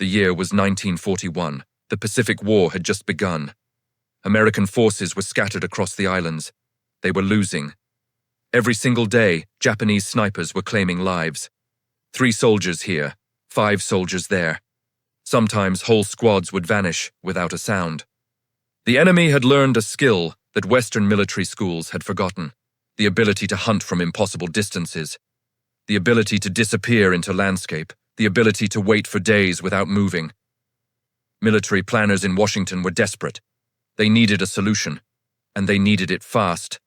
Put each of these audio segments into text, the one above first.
The year was 1941. The Pacific War had just begun. American forces were scattered across the islands. They were losing. Every single day, Japanese snipers were claiming lives. 3 soldiers here, 5 soldiers there. Sometimes whole squads would vanish without a sound. The enemy had learned a skill that Western military schools had forgotten: the ability to hunt from impossible distances, the ability to disappear into landscape, the ability to wait for days without moving. Military planners in Washington were desperate. They needed a solution, and they needed it fast.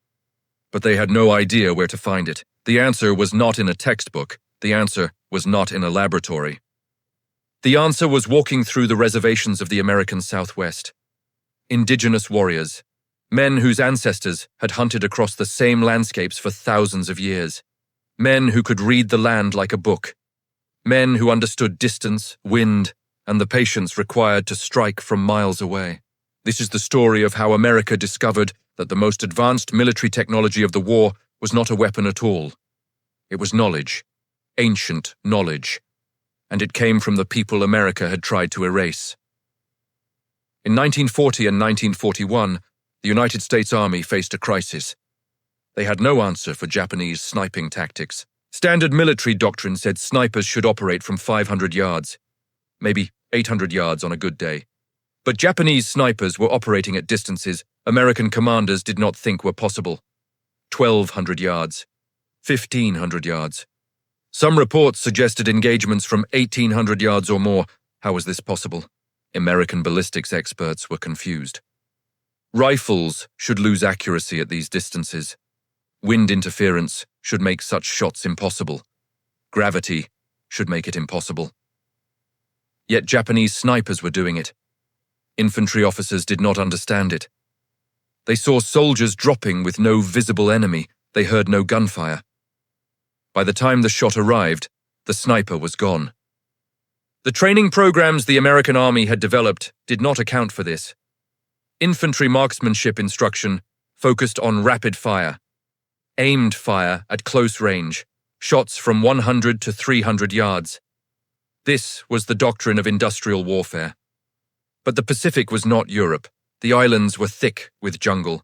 But they had no idea where to find it. The answer was not in a textbook. The answer was not in a laboratory. The answer was walking through the reservations of the American Southwest. Indigenous warriors, men whose ancestors had hunted across the same landscapes for thousands of years. Men who could read the land like a book. Men who understood distance, wind, and the patience required to strike from miles away. This is the story of how America discovered that the most advanced military technology of the war was not a weapon at all. It was knowledge, ancient knowledge, and it came from the people America had tried to erase. In 1940 and 1941, the United States Army faced a crisis. They had no answer for Japanese sniping tactics. Standard military doctrine said snipers should operate from 500 yards, maybe 800 yards on a good day. But Japanese snipers were operating at distances American commanders did not think were possible. 1,200 yards, 1,500 yards. Some reports suggested engagements from 1,800 yards or more. How was this possible? American ballistics experts were confused. Rifles should lose accuracy at these distances. Wind interference should make such shots impossible. Gravity should make it impossible. Yet Japanese snipers were doing it. Infantry officers did not understand it. They saw soldiers dropping with no visible enemy. They heard no gunfire. By the time the shot arrived, the sniper was gone. The training programs the American Army had developed did not account for this. Infantry marksmanship instruction focused on rapid fire, aimed fire at close range, shots from 100 to 300 yards. This was the doctrine of industrial warfare. But the Pacific was not Europe. The islands were thick with jungle.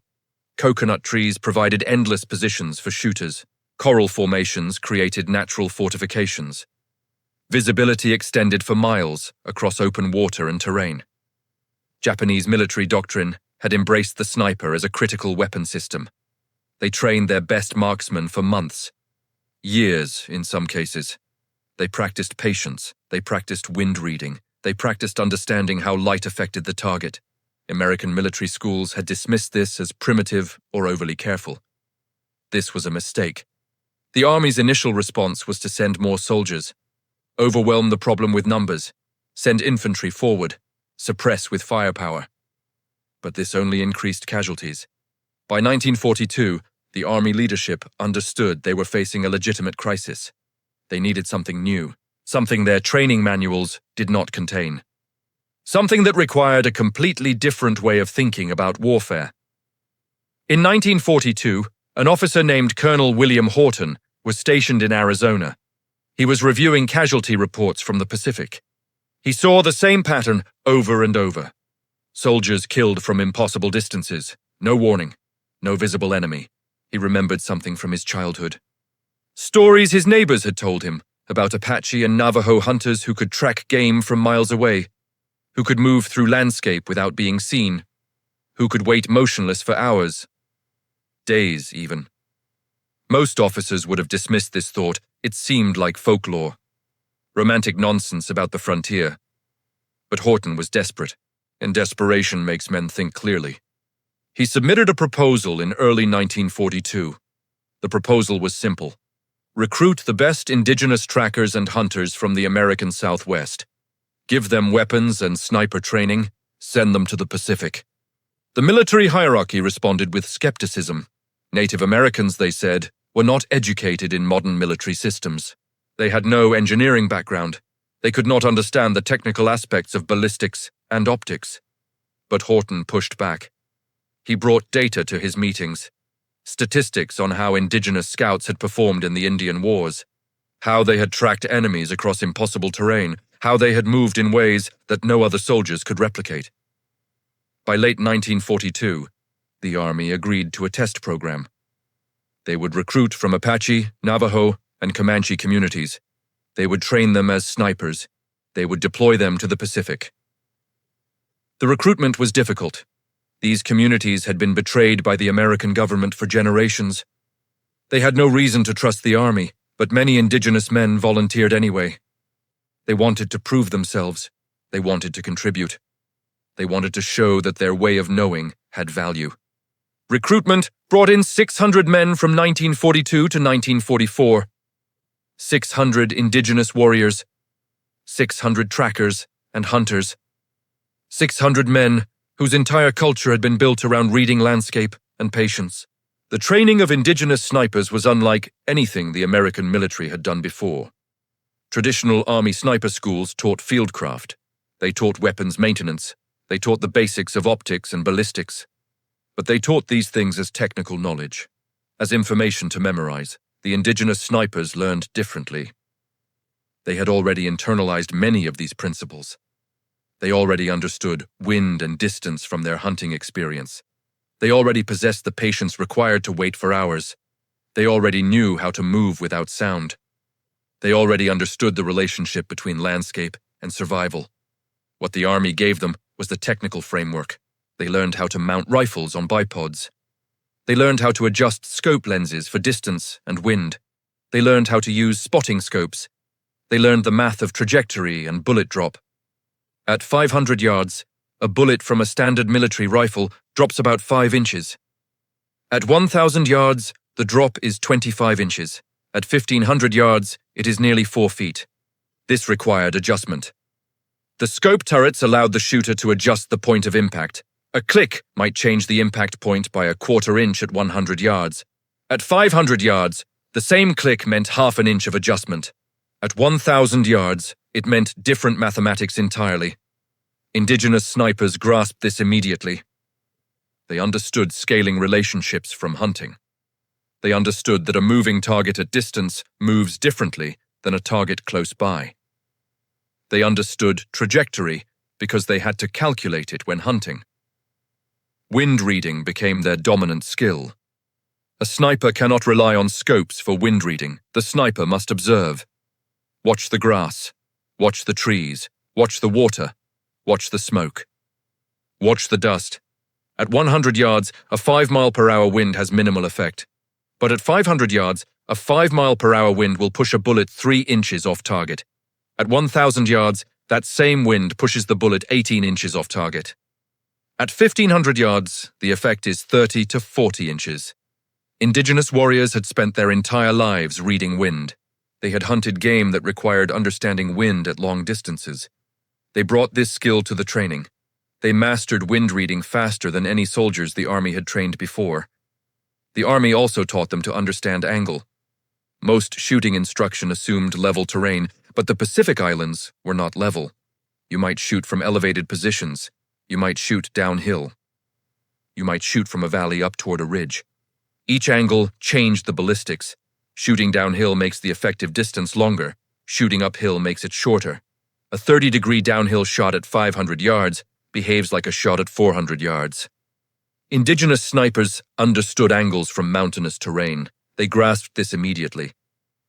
Coconut trees provided endless positions for shooters. Coral formations created natural fortifications. Visibility extended for miles across open water and terrain. Japanese military doctrine had embraced the sniper as a critical weapon system. They trained their best marksmen for months, years in some cases. They practiced patience, they practiced wind reading, they practiced understanding how light affected the target. American military schools had dismissed this as primitive or overly careful. This was a mistake. The Army's initial response was to send more soldiers, overwhelm the problem with numbers, send infantry forward, suppress with firepower. But this only increased casualties. By 1942, the Army leadership understood they were facing a legitimate crisis. They needed something new, something their training manuals did not contain. Something that required a completely different way of thinking about warfare. In 1942, an officer named Colonel William Horton was stationed in Arizona. He was reviewing casualty reports from the Pacific. He saw the same pattern over and over. Soldiers killed from impossible distances, no warning, no visible enemy. He remembered something from his childhood. Stories his neighbors had told him about Apache and Navajo hunters who could track game from miles away, who could move through landscape without being seen, who could wait motionless for hours, days even. Most officers would have dismissed this thought. It seemed like folklore, romantic nonsense about the frontier. But Horton was desperate, and desperation makes men think clearly. He submitted a proposal in early 1942. The proposal was simple. Recruit the best indigenous trackers and hunters from the American Southwest. Give them weapons and sniper training. Send them to the Pacific. The military hierarchy responded with skepticism. Native Americans, they said, were not educated in modern military systems. They had no engineering background. They could not understand the technical aspects of ballistics and optics. But Horton pushed back. He brought data to his meetings. Statistics on how indigenous scouts had performed in the Indian Wars, how they had tracked enemies across impossible terrain, how they had moved in ways that no other soldiers could replicate. By late 1942, the Army agreed to a test program. They would recruit from Apache, Navajo, and Comanche communities. They would train them as snipers. They would deploy them to the Pacific. The recruitment was difficult. These communities had been betrayed by the American government for generations. They had no reason to trust the Army, but many Indigenous men volunteered anyway. They wanted to prove themselves. They wanted to contribute. They wanted to show that their way of knowing had value. Recruitment brought in 600 men from 1942 to 1944. 600 Indigenous warriors, 600 trackers and hunters, 600 men whose entire culture had been built around reading landscape and patience. The training of Indigenous snipers was unlike anything the American military had done before. Traditional Army sniper schools taught fieldcraft. They taught weapons maintenance. They taught the basics of optics and ballistics. But they taught these things as technical knowledge, as information to memorize. The Indigenous snipers learned differently. They had already internalized many of these principles. They already understood wind and distance from their hunting experience. They already possessed the patience required to wait for hours. They already knew how to move without sound. They already understood the relationship between landscape and survival. What the Army gave them was the technical framework. They learned how to mount rifles on bipods. They learned how to adjust scope lenses for distance and wind. They learned how to use spotting scopes. They learned the math of trajectory and bullet drop. At 500 yards, a bullet from a standard military rifle drops about 5 inches. At 1,000 yards, the drop is 25 inches. At 1,500 yards, it is nearly 4 feet. This required adjustment. The scope turrets allowed the shooter to adjust the point of impact. A click might change the impact point by a quarter inch at 100 yards. At 500 yards, the same click meant half an inch of adjustment. At 1,000 yards, it meant different mathematics entirely. Indigenous snipers grasped this immediately. They understood scaling relationships from hunting. They understood that a moving target at distance moves differently than a target close by. They understood trajectory because they had to calculate it when hunting. Wind reading became their dominant skill. A sniper cannot rely on scopes for wind reading. The sniper must observe. Watch the grass. Watch the trees. Watch the water. Watch the smoke. Watch the dust. At 100 yards, a 5-mile-per-hour wind has minimal effect. But at 500 yards, a 5-mile-per-hour wind will push a bullet 3 inches off target. At 1,000 yards, that same wind pushes the bullet 18 inches off target. At 1,500 yards, the effect is 30 to 40 inches. Indigenous warriors had spent their entire lives reading wind. They had hunted game that required understanding wind at long distances. They brought this skill to the training. They mastered wind reading faster than any soldiers the Army had trained before. The Army also taught them to understand angle. Most shooting instruction assumed level terrain, but the Pacific Islands were not level. You might shoot from elevated positions. You might shoot downhill. You might shoot from a valley up toward a ridge. Each angle changed the ballistics. Shooting downhill makes the effective distance longer. Shooting uphill makes it shorter. A 30-degree downhill shot at 500 yards behaves like a shot at 400 yards. Indigenous snipers understood angles from mountainous terrain. They grasped this immediately.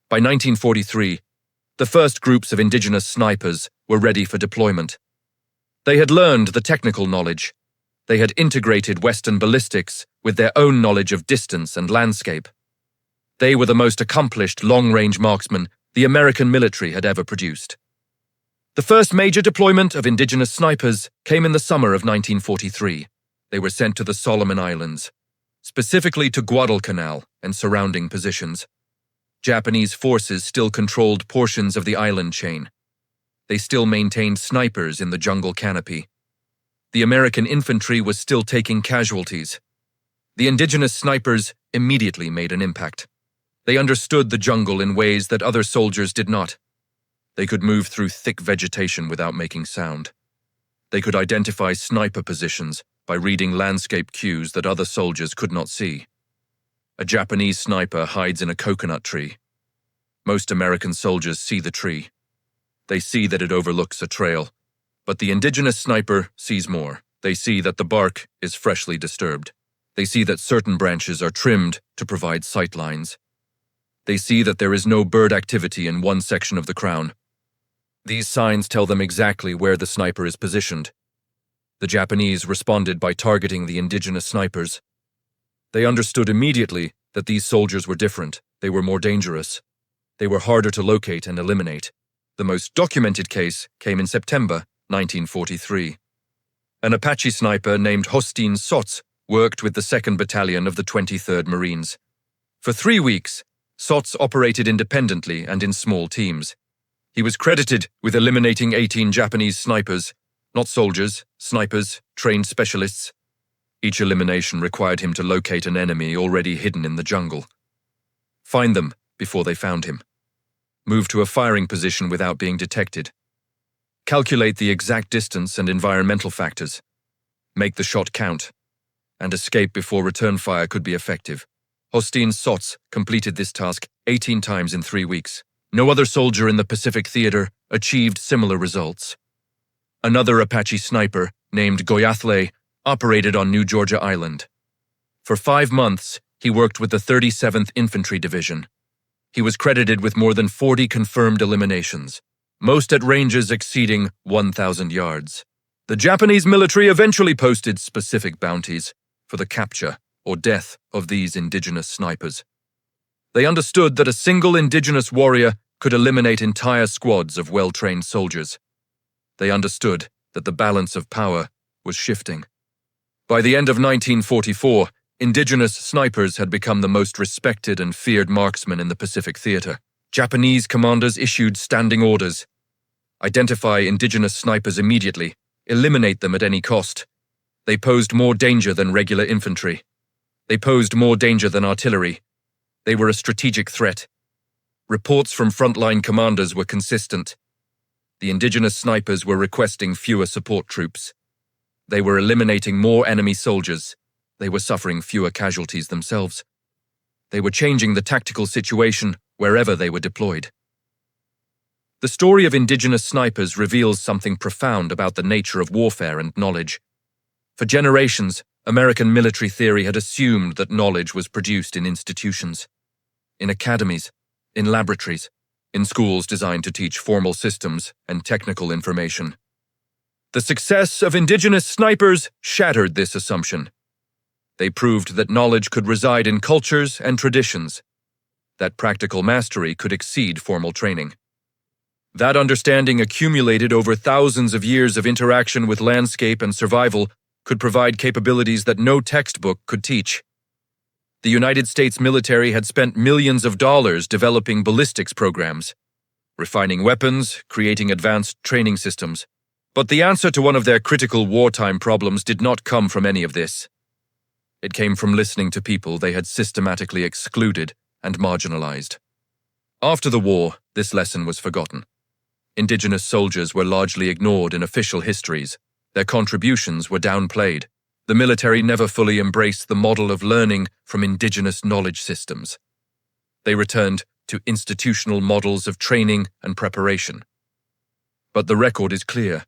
By 1943, the first groups of Indigenous snipers were ready for deployment. They had learned the technical knowledge. They had integrated Western ballistics with their own knowledge of distance and landscape. They were the most accomplished long-range marksmen the American military had ever produced. The first major deployment of Indigenous snipers came in the summer of 1943. They were sent to the Solomon Islands, specifically to Guadalcanal and surrounding positions. Japanese forces still controlled portions of the island chain. They still maintained snipers in the jungle canopy. The American infantry was still taking casualties. The Indigenous snipers immediately made an impact. They understood the jungle in ways that other soldiers did not. They could move through thick vegetation without making sound. They could identify sniper positions by reading landscape cues that other soldiers could not see. A Japanese sniper hides in a coconut tree. Most American soldiers see the tree. They see that it overlooks a trail. But the indigenous sniper sees more. They see that the bark is freshly disturbed. They see that certain branches are trimmed to provide sight lines. They see that there is no bird activity in one section of the crown. These signs tell them exactly where the sniper is positioned. The Japanese responded by targeting the indigenous snipers. They understood immediately that these soldiers were different. They were more dangerous. They were harder to locate and eliminate. The most documented case came in September 1943. An Apache sniper named Hosteen Sots worked with the 2nd Battalion of the 23rd Marines. For 3 weeks, Sots operated independently and in small teams. He was credited with eliminating 18 Japanese snipers, not soldiers, snipers, trained specialists. Each elimination required him to locate an enemy already hidden in the jungle. Find them before they found him. Move to a firing position without being detected. Calculate the exact distance and environmental factors. Make the shot count. And escape before return fire could be effective. Hosteen Sots completed this task 18 times in 3 weeks. No other soldier in the Pacific Theater achieved similar results. Another Apache sniper, named Goyathle, operated on New Georgia Island. For 5 months, he worked with the 37th Infantry Division. He was credited with more than 40 confirmed eliminations, most at ranges exceeding 1,000 yards. The Japanese military eventually posted specific bounties for the capture or death of these indigenous snipers. They understood that a single indigenous warrior could eliminate entire squads of well-trained soldiers. They understood that the balance of power was shifting. By the end of 1944, indigenous snipers had become the most respected and feared marksmen in the Pacific Theater. Japanese commanders issued standing orders. Identify indigenous snipers immediately. Eliminate them at any cost. They posed more danger than regular infantry. They posed more danger than artillery. They were a strategic threat. Reports from frontline commanders were consistent. The indigenous snipers were requesting fewer support troops. They were eliminating more enemy soldiers. They were suffering fewer casualties themselves. They were changing the tactical situation wherever they were deployed. The story of indigenous snipers reveals something profound about the nature of warfare and knowledge. For generations, American military theory had assumed that knowledge was produced in institutions, in academies, in laboratories, in schools designed to teach formal systems and technical information. The success of indigenous snipers shattered this assumption. They proved that knowledge could reside in cultures and traditions, that practical mastery could exceed formal training. That understanding accumulated over thousands of years of interaction with landscape and survival could provide capabilities that no textbook could teach. The United States military had spent millions of dollars developing ballistics programs, refining weapons, creating advanced training systems. But the answer to one of their critical wartime problems did not come from any of this. It came from listening to people they had systematically excluded and marginalized. After the war, this lesson was forgotten. Indigenous soldiers were largely ignored in official histories. Their contributions were downplayed. The military never fully embraced the model of learning from indigenous knowledge systems. They returned to institutional models of training and preparation. But the record is clear.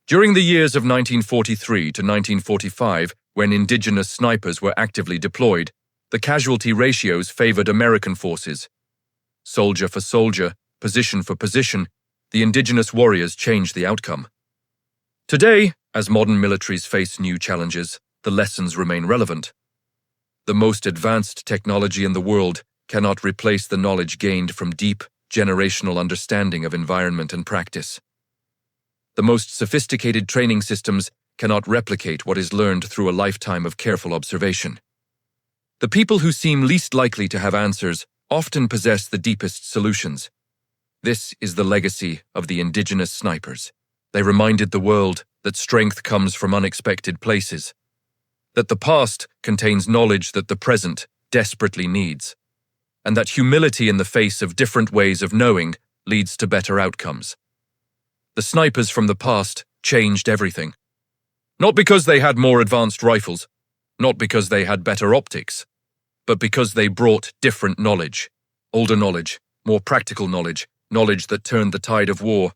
During the years of 1943 to 1945, when indigenous snipers were actively deployed, the casualty ratios favored American forces. Soldier for soldier, position for position, the indigenous warriors changed the outcome. Today, as modern militaries face new challenges, the lessons remain relevant. The most advanced technology in the world cannot replace the knowledge gained from deep, generational understanding of environment and practice. The most sophisticated training systems cannot replicate what is learned through a lifetime of careful observation. The people who seem least likely to have answers often possess the deepest solutions. This is the legacy of the indigenous snipers. They reminded the world that strength comes from unexpected places, that the past contains knowledge that the present desperately needs, and that humility in the face of different ways of knowing leads to better outcomes. The snipers from the past changed everything. Not because they had more advanced rifles, not because they had better optics, but because they brought different knowledge, older knowledge, more practical knowledge, knowledge that turned the tide of war